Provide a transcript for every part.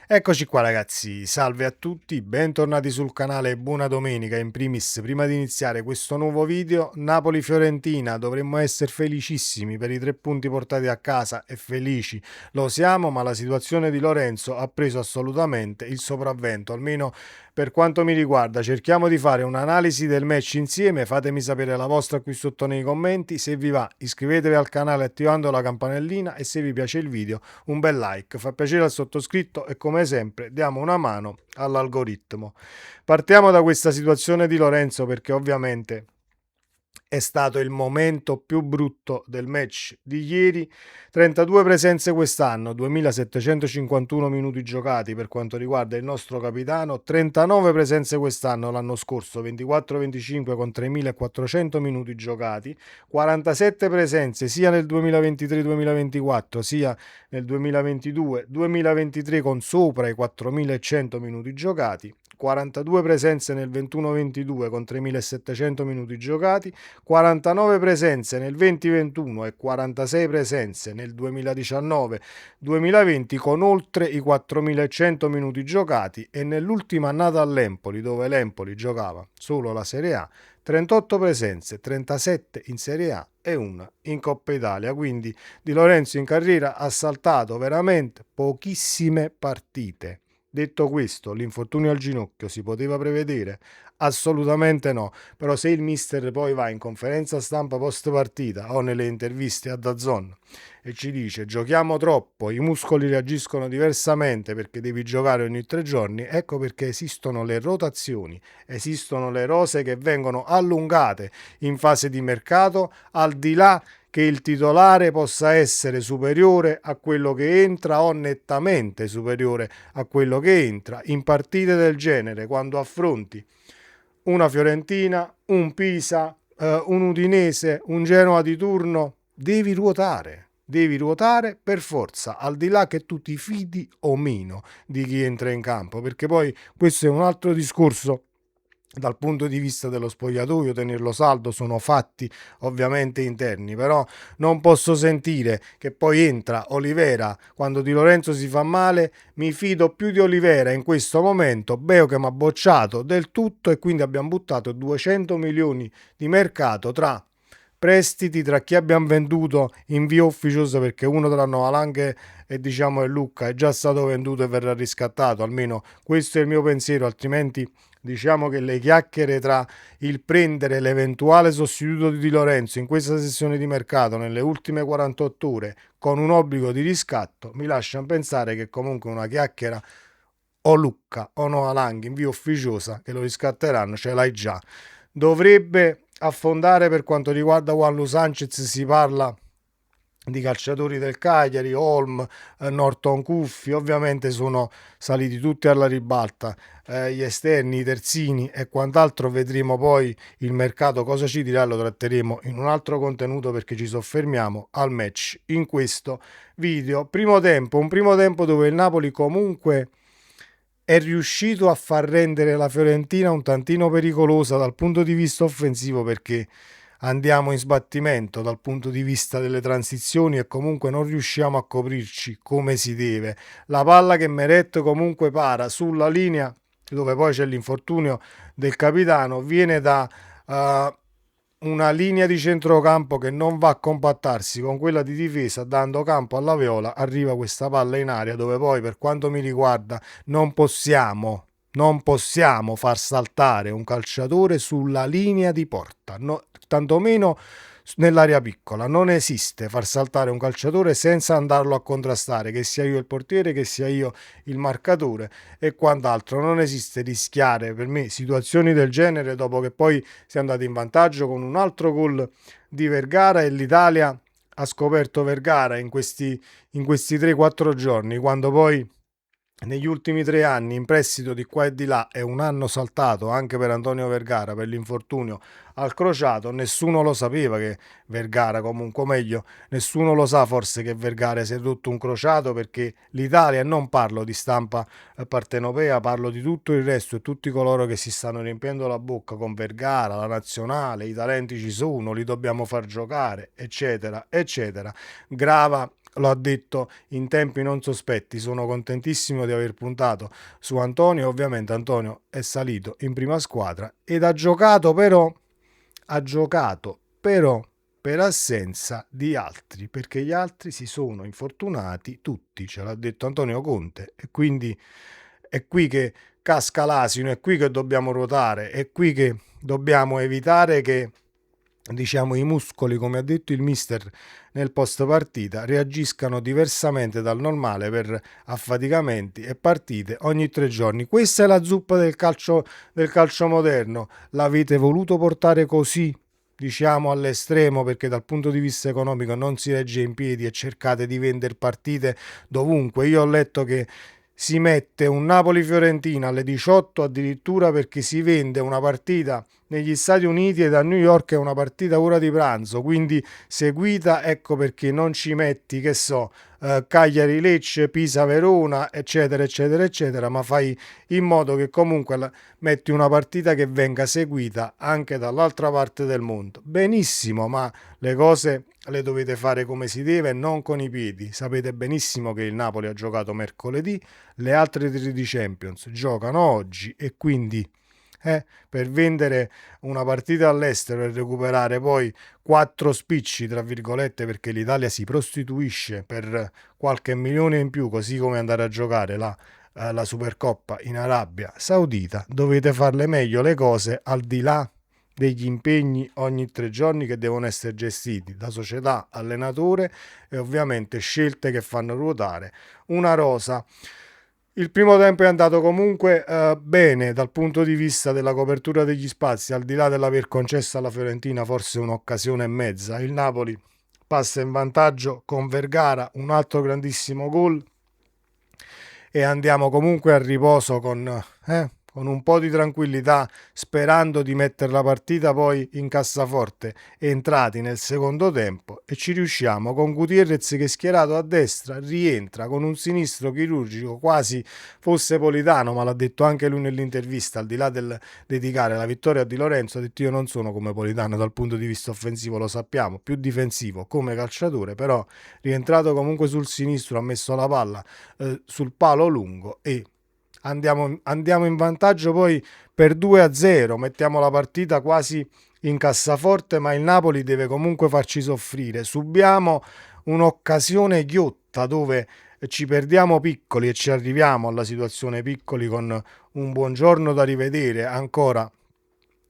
Eccoci qua ragazzi, salve a tutti, bentornati sul canale e buona domenica. In primis, prima di iniziare questo nuovo video, Napoli-Fiorentina, dovremmo essere felicissimi per i 3 punti portati a casa e felici lo siamo, ma la situazione di Lorenzo ha preso assolutamente il sopravvento, almeno per quanto mi riguarda. Cerchiamo di fare un'analisi del match insieme, fatemi sapere la vostra qui sotto nei commenti. Se vi va, iscrivetevi al canale attivando la campanellina e se vi piace il video un bel like, fa piacere al sottoscritto e come sempre diamo una mano all'algoritmo. Partiamo da questa situazione di Lorenzo perché ovviamente è stato il momento più brutto del match di ieri. 32 presenze quest'anno, 2751 minuti giocati per quanto riguarda il nostro capitano, 39 presenze quest'anno, l'anno scorso 24-25 con 3400 minuti giocati, 47 presenze sia nel 2023-2024 sia nel 2022-2023 con sopra i 4100 minuti giocati, 42 presenze nel 21-22 con 3700 minuti giocati, 49 presenze nel 2021 e 46 presenze nel 2019-2020 con oltre i 4100 minuti giocati e nell'ultima annata all'Empoli, dove l'Empoli giocava solo la Serie A, 38 presenze, 37 in Serie A e una in Coppa Italia. Quindi Di Lorenzo in carriera ha saltato veramente pochissime partite. Detto questo, l'infortunio al ginocchio si poteva prevedere? Assolutamente no, però se il mister poi va in conferenza stampa post partita o nelle interviste a DAZN e ci dice giochiamo troppo, i muscoli reagiscono diversamente perché devi giocare ogni 3 giorni, ecco perché esistono le rotazioni, esistono le rose che vengono allungate in fase di mercato, al di là che il titolare possa essere superiore a quello che entra o nettamente superiore a quello che entra in partite del genere, quando affronti una Fiorentina, un Pisa, un Udinese, un Genoa di turno, devi ruotare per forza, al di là che tu ti fidi o meno di chi entra in campo, perché poi questo è un altro discorso. Dal punto di vista dello spogliatoio, tenerlo saldo sono fatti ovviamente interni, però non posso sentire che poi entra Olivera quando Di Lorenzo si fa male. Mi fido più di Olivera in questo momento. Beo che mi ha bocciato del tutto e quindi abbiamo buttato 200 milioni di mercato tra prestiti, tra chi abbiamo venduto in via ufficiosa, perché uno tra Novalanghe e diciamo e Lucca è già stato venduto e verrà riscattato, almeno questo è il mio pensiero, altrimenti diciamo che le chiacchiere tra il prendere l'eventuale sostituto di Lorenzo in questa sessione di mercato nelle ultime 48 ore con un obbligo di riscatto mi lasciano pensare che comunque una chiacchiera o Lucca o Novalanghe in via ufficiosa che lo riscatteranno ce l'hai già. Dovrebbe affondare per quanto riguarda Juan Sanchez, si parla di calciatori del Cagliari, Holm, Norton Cuffi, ovviamente sono saliti tutti alla ribalta, gli esterni, i terzini e quant'altro. Vedremo poi il mercato cosa ci dirà, lo tratteremo in un altro contenuto perché ci soffermiamo al match in questo video. Un primo tempo dove il Napoli comunque è riuscito a far rendere la Fiorentina un tantino pericolosa dal punto di vista offensivo, perché andiamo in sbattimento dal punto di vista delle transizioni e comunque non riusciamo a coprirci come si deve. La palla che Meret comunque para sulla linea dove poi c'è l'infortunio del capitano viene da una linea di centrocampo che non va a compattarsi con quella di difesa, dando campo alla Viola. Arriva questa palla in aria dove poi, per quanto mi riguarda, non possiamo far saltare un calciatore sulla linea di porta, no, tantomeno nell'area piccola. Non esiste far saltare un calciatore senza andarlo a contrastare, che sia io il portiere, che sia io il marcatore e quant'altro. Non esiste rischiare per me situazioni del genere dopo che poi si è andati in vantaggio con un altro gol di Vergara e l'Italia ha scoperto Vergara in questi 3-4 giorni, quando poi negli ultimi 3 anni in prestito di qua e di là è un anno saltato anche per Antonio Vergara per l'infortunio al crociato. Nessuno lo sapeva che Vergara, comunque, o meglio, nessuno lo sa forse che Vergara si è rotto un crociato, perché l'Italia, e non parlo di stampa partenopea, parlo di tutto il resto e tutti coloro che si stanno riempiendo la bocca con Vergara, la nazionale, i talenti ci sono, li dobbiamo far giocare, eccetera, eccetera, grava lo ha detto in tempi non sospetti. Sono contentissimo di aver puntato su Antonio. Ovviamente Antonio è salito in prima squadra ed ha giocato però per assenza di altri, perché gli altri si sono infortunati tutti, ce l'ha detto Antonio Conte, e quindi è qui che casca l'asino, è qui che dobbiamo ruotare, è qui che dobbiamo evitare che, diciamo, i muscoli, come ha detto il mister nel post partita, reagiscano diversamente dal normale per affaticamenti e partite ogni 3 giorni. Questa è la zuppa del calcio moderno. L'avete voluto portare così, diciamo, all'estremo, perché dal punto di vista economico non si regge in piedi e cercate di vendere partite dovunque. Io ho letto che si mette un Napoli-Fiorentina alle 18 addirittura, perché si vende una partita negli Stati Uniti e da New York è una partita ora di pranzo, quindi seguita, ecco perché non ci metti, che so, Cagliari-Lecce, Pisa-Verona, eccetera, eccetera, eccetera, ma fai in modo che comunque metti una partita che venga seguita anche dall'altra parte del mondo. Benissimo, ma le cose le dovete fare come si deve, non con i piedi. Sapete benissimo che il Napoli ha giocato mercoledì, le altre tre di Champions giocano oggi e quindi per vendere una partita all'estero e recuperare poi quattro spicci, tra virgolette, perché l'Italia si prostituisce per qualche milione in più, così come andare a giocare la Supercoppa in Arabia Saudita, dovete farle meglio le cose, al di là degli impegni ogni 3 giorni che devono essere gestiti da società, allenatore e ovviamente scelte che fanno ruotare una rosa. Il primo tempo è andato comunque bene dal punto di vista della copertura degli spazi, al di là dell'aver concesso alla Fiorentina forse un'occasione e mezza. Il Napoli passa in vantaggio con Vergara, un altro grandissimo gol, e andiamo comunque a riposo con un po' di tranquillità, sperando di mettere la partita poi in cassaforte, entrati nel secondo tempo, e ci riusciamo con Gutierrez che, schierato a destra, rientra con un sinistro chirurgico quasi fosse Politano, ma l'ha detto anche lui nell'intervista, al di là del dedicare la vittoria a Di Lorenzo, ha detto: io non sono come Politano dal punto di vista offensivo, lo sappiamo, più difensivo come calciatore, però rientrato comunque sul sinistro, ha messo la palla sul palo lungo e andiamo in vantaggio poi per 2-0, mettiamo la partita quasi in cassaforte, ma il Napoli deve comunque farci soffrire. Subiamo un'occasione ghiotta dove ci perdiamo piccoli e ci arriviamo alla situazione piccoli con un buongiorno da rivedere ancora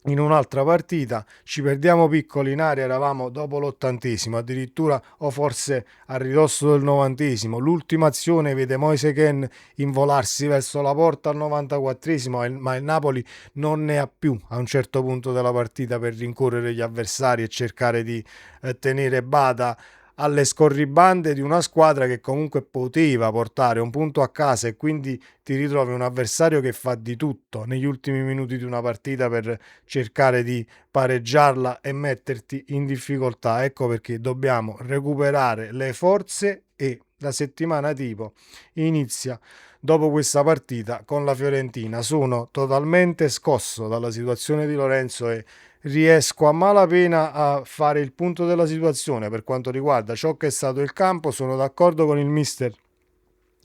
in un'altra partita. Ci perdiamo piccoli in area, eravamo dopo l'80esimo addirittura, o forse a ridosso del 90esimo. L'ultima azione vede Moise Kean involarsi verso la porta al 94esimo, ma il Napoli non ne ha più a un certo punto della partita per rincorrere gli avversari e cercare di tenere bada alle scorribande di una squadra che comunque poteva portare un punto a casa, e quindi ti ritrovi un avversario che fa di tutto negli ultimi minuti di una partita per cercare di pareggiarla e metterti in difficoltà. Ecco perché dobbiamo recuperare le forze, e la settimana tipo inizia dopo questa partita con la Fiorentina. Sono totalmente scosso dalla situazione di Lorenzo e riesco a malapena a fare il punto della situazione per quanto riguarda ciò che è stato il campo. Sono d'accordo con il mister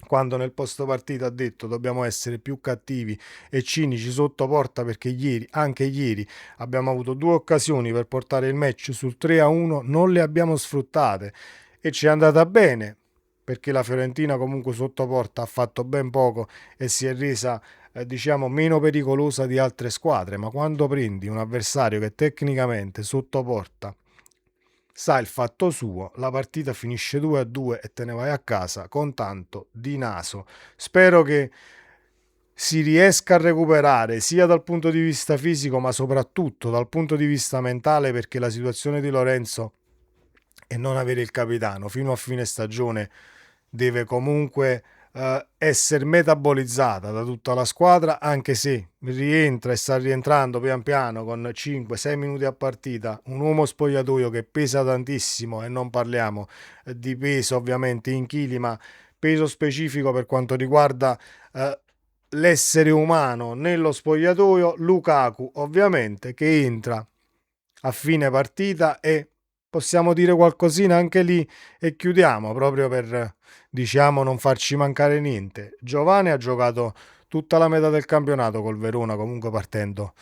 quando nel post partita ha detto: dobbiamo essere più cattivi e cinici sotto porta, perché anche ieri abbiamo avuto due occasioni per portare il match sul 3-1, non le abbiamo sfruttate e ci è andata bene, perché la Fiorentina comunque sotto porta ha fatto ben poco e si è resa diciamo meno pericolosa di altre squadre. Ma quando prendi un avversario che tecnicamente sotto porta sa il fatto suo, la partita finisce 2-2 e te ne vai a casa con tanto di naso. Spero che si riesca a recuperare sia dal punto di vista fisico, ma soprattutto dal punto di vista mentale, perché la situazione di Lorenzo e non avere il capitano fino a fine stagione deve comunque essere metabolizzata da tutta la squadra, anche se rientra e sta rientrando pian piano con 5-6 minuti a partita un uomo spogliatoio che pesa tantissimo, e non parliamo di peso ovviamente in chili, ma peso specifico per quanto riguarda l'essere umano nello spogliatoio. Lukaku ovviamente, che entra a fine partita e possiamo dire qualcosina anche lì e chiudiamo proprio per, diciamo, non farci mancare niente. Giovane ha giocato tutta la metà del campionato col Verona, comunque partendo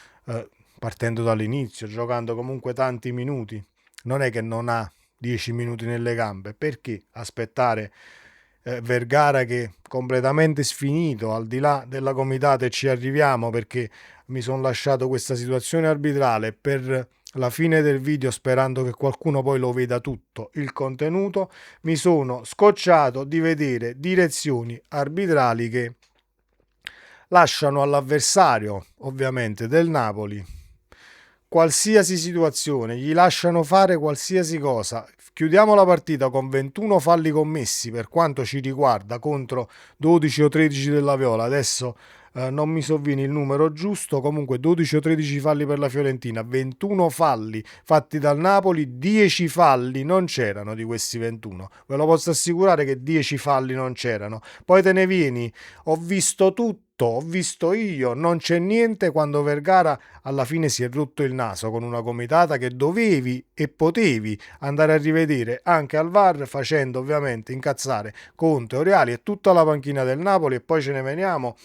dall'inizio, giocando comunque tanti minuti. Non è che non ha 10 minuti nelle gambe, perché aspettare Vergara che completamente sfinito, al di là della comitata, e ci arriviamo perché mi sono lasciato questa situazione arbitrale per la fine del video sperando che qualcuno poi lo veda tutto il contenuto. Mi sono scocciato di vedere direzioni arbitrali che lasciano all'avversario, ovviamente del Napoli, qualsiasi situazione, gli lasciano fare qualsiasi cosa. Chiudiamo la partita con 21 falli commessi per quanto ci riguarda contro 12 o 13 della Viola. Adesso non mi sovviene il numero giusto, comunque 12 o 13 falli per la Fiorentina, 21 falli fatti dal Napoli, 10 falli non c'erano di questi 21. Ve lo posso assicurare che 10 falli non c'erano. Poi te ne vieni, ho visto tutto. Ho visto io, non c'è niente, quando Vergara alla fine si è rotto il naso con una comitata che dovevi e potevi andare a rivedere anche al VAR, facendo ovviamente incazzare Conte, Oreali e tutta la panchina del Napoli. E poi ce ne veniamo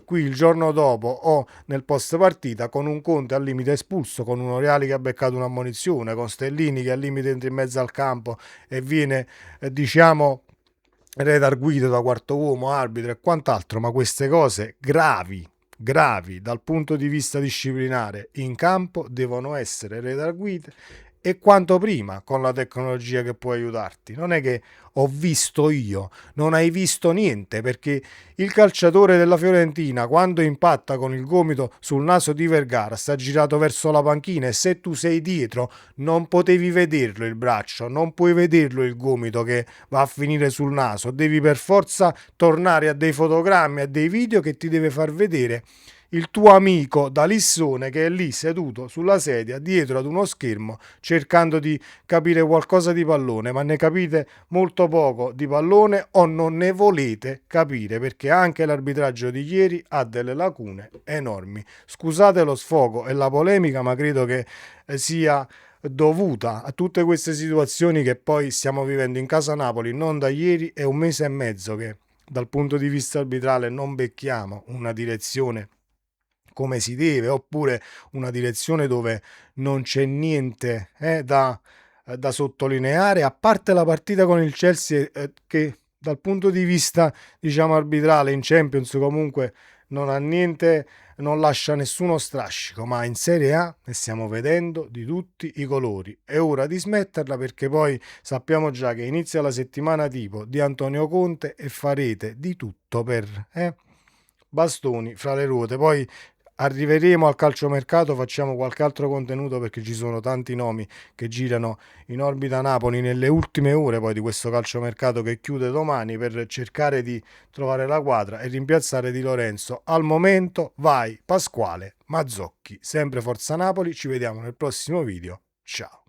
qui il giorno dopo o nel post partita con un Conte al limite espulso, con un Oreali che ha beccato un'ammonizione, con Stellini che al limite entra in mezzo al campo e viene diciamo redarguito da quarto uomo, arbitro e quant'altro. Ma queste cose gravi dal punto di vista disciplinare in campo devono essere redarguite e quanto prima, con la tecnologia che può aiutarti. Non è che ho visto io, non hai visto niente, perché il calciatore della Fiorentina, quando impatta con il gomito sul naso di Vergara, sta girato verso la panchina, e se tu sei dietro non potevi vederlo il braccio, non puoi vederlo il gomito che va a finire sul naso, devi per forza tornare a dei fotogrammi, a dei video che ti deve far vedere il tuo amico da Lissone che è lì seduto sulla sedia dietro ad uno schermo cercando di capire qualcosa di pallone, ma ne capite molto poco di pallone o non ne volete capire, perché anche l'arbitraggio di ieri ha delle lacune enormi. Scusate lo sfogo e la polemica, ma credo che sia dovuta a tutte queste situazioni che poi stiamo vivendo in casa Napoli. Non da ieri, è un mese e mezzo che dal punto di vista arbitrale non becchiamo una direzione come si deve, oppure una direzione dove non c'è niente da sottolineare, a parte la partita con il Chelsea che dal punto di vista diciamo arbitrale in Champions comunque non ha niente, non lascia nessuno strascico, ma in Serie A ne stiamo vedendo di tutti i colori. È ora di smetterla, perché poi sappiamo già che inizia la settimana tipo di Antonio Conte e farete di tutto per bastoni fra le ruote. Poi arriveremo al calciomercato, facciamo qualche altro contenuto perché ci sono tanti nomi che girano in orbita Napoli nelle ultime ore poi di questo calciomercato che chiude domani, per cercare di trovare la quadra e rimpiazzare Di Lorenzo. Al momento vai Pasquale Mazzocchi, sempre Forza Napoli, ci vediamo nel prossimo video, ciao.